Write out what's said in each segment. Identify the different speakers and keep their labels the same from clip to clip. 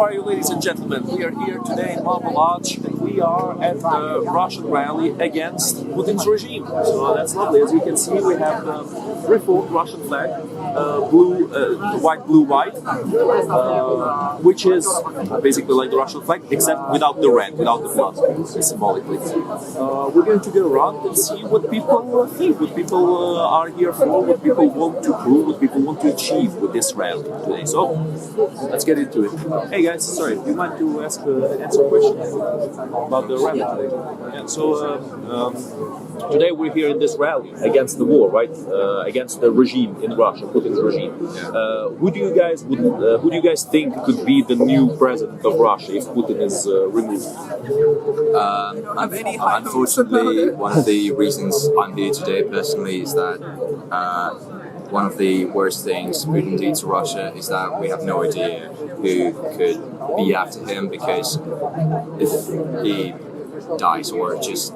Speaker 1: are you, ladies and gentlemen? We are here today in Marble Arch, and we are at the Russian rally against Putin's regime. So that's lovely. As you can see, we have the reformed Russian flag, white, blue, white, which is basically like the Russian flag, except without the red, without the blood, symbolically. We're going to go around and see what people think, what people are here for, what people want to prove, what people want to achieve with this rally today. So let's get into it. Hey guys, sorry, do you mind to answer a question about the rally today? Yeah, so today we're here in this rally against the war, right? Against the regime in Russia, Putin's regime. Who do you guys think could be the new president of Russia if Putin is removed?
Speaker 2: Unfortunately, one of the reasons I'm here today personally is that one of the worst things Putin did to Russia is that we have no idea who could be after him, because if he dies or just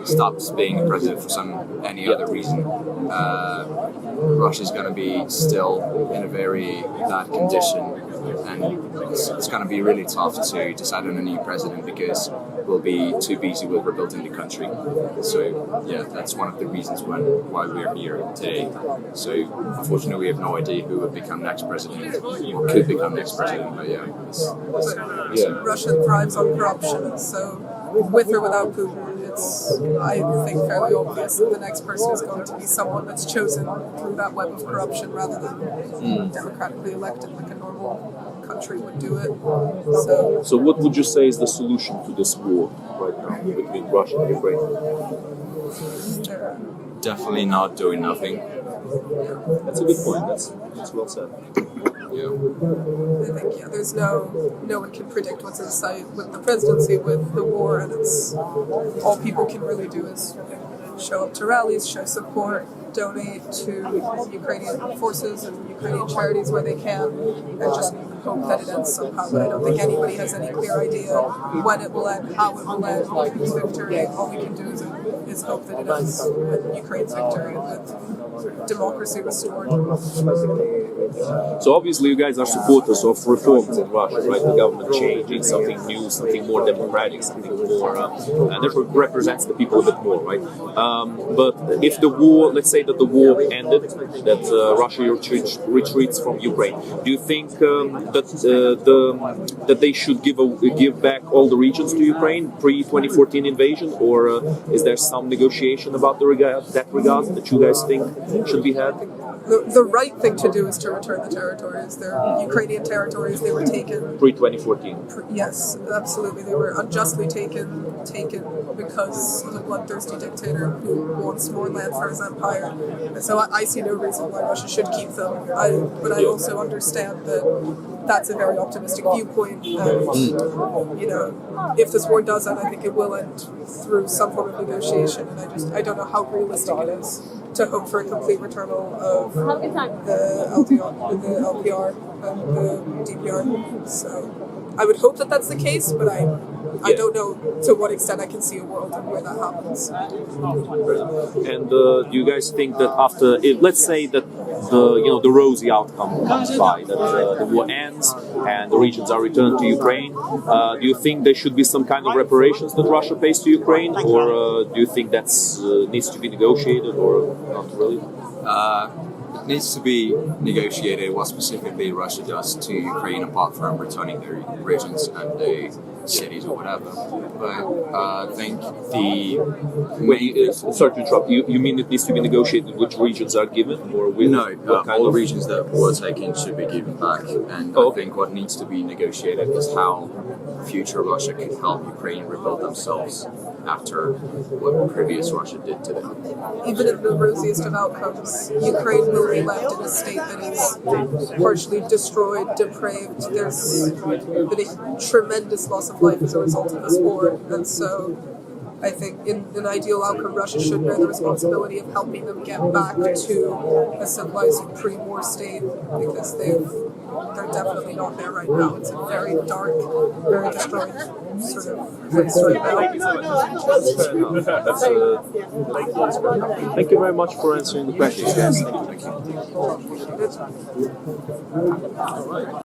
Speaker 2: stops being president for any other reason, Russia's going to be still in a very bad condition, and it's going to be really tough to decide on a new president because we'll be too busy with rebuilding the country. So yeah, that's one of the reasons why we're here today. So unfortunately, we have no idea who would become next president or could become next president. But yeah,
Speaker 3: Russia thrives on corruption, so with or without Putin, it's, I think, fairly obvious that the next person is going to be someone that's chosen through that web of corruption rather than democratically elected like a normal country would do it.
Speaker 1: So what would you say is the solution to this war right now between Russia and Ukraine?
Speaker 2: definitely not doing nothing.
Speaker 1: That's a good point. That's well said.
Speaker 2: Yeah.
Speaker 3: I think there's no one can predict what's in sight with the presidency, with the war, and it's all people can really do is show up to rallies, show support, donate to Ukrainian forces and Ukrainian charities where they can, and just hope that it ends somehow. But I don't think anybody has any clear idea when it will end, how it will end, who's victory. All we can do is hope that it ends with Ukraine's victory and with democracy restored.
Speaker 1: So obviously you guys are supporters of reforms in Russia, right? The government changing, something new, something more democratic, something more, and therefore represents the people a bit more, right? But if the war, let's say that the war ended, that Russia retreats from Ukraine, do you think that they should give back all the regions to Ukraine pre-2014 invasion, or is there some negotiation about that regard that you guys think should be had?
Speaker 3: The right thing to do is to return the territories. They're Ukrainian territories. They were taken
Speaker 1: pre-2014.
Speaker 3: Yes, absolutely. They were unjustly taken because of a bloodthirsty dictator who wants more land for his empire. And so I see no reason why Russia should keep them. But I also understand that that's a very optimistic viewpoint. And, if this war does end, I think it will end through some form of negotiation. And I don't know how realistic it is to hope for a complete return of the LPR and the DPR. So I would hope that that's the case, but I don't know to what extent I can see a world where that happens.
Speaker 1: And do you guys think that after, let's say that the rosy outcome comes by, that the war ends and the regions are returned to Ukraine, do you think there should be some kind of reparations that Russia pays to Ukraine, or do you think that needs to be negotiated, or not really?
Speaker 2: It needs to be negotiated what specifically Russia does to Ukraine, apart from returning the regions and the cities or whatever. But I think
Speaker 1: sorry to interrupt. You mean it needs to be negotiated which regions are given, or
Speaker 2: all the regions that were taken should be given back. And I think what needs to be negotiated is how future Russia can help Ukraine rebuild themselves after what previous Russia did to them.
Speaker 3: Even in the rosiest of outcomes, Ukraine will be left in a state that is partially destroyed, depraved. There's been a tremendous loss of life as a result of this war, and so I think in an ideal outcome, Russia should bear the responsibility of helping them get back to a civilized pre-war state, because they're definitely not there right now. It's a very dark, very destroyed sort of place right now.
Speaker 1: Thank you very much for answering the questions, guys.
Speaker 3: Thank you.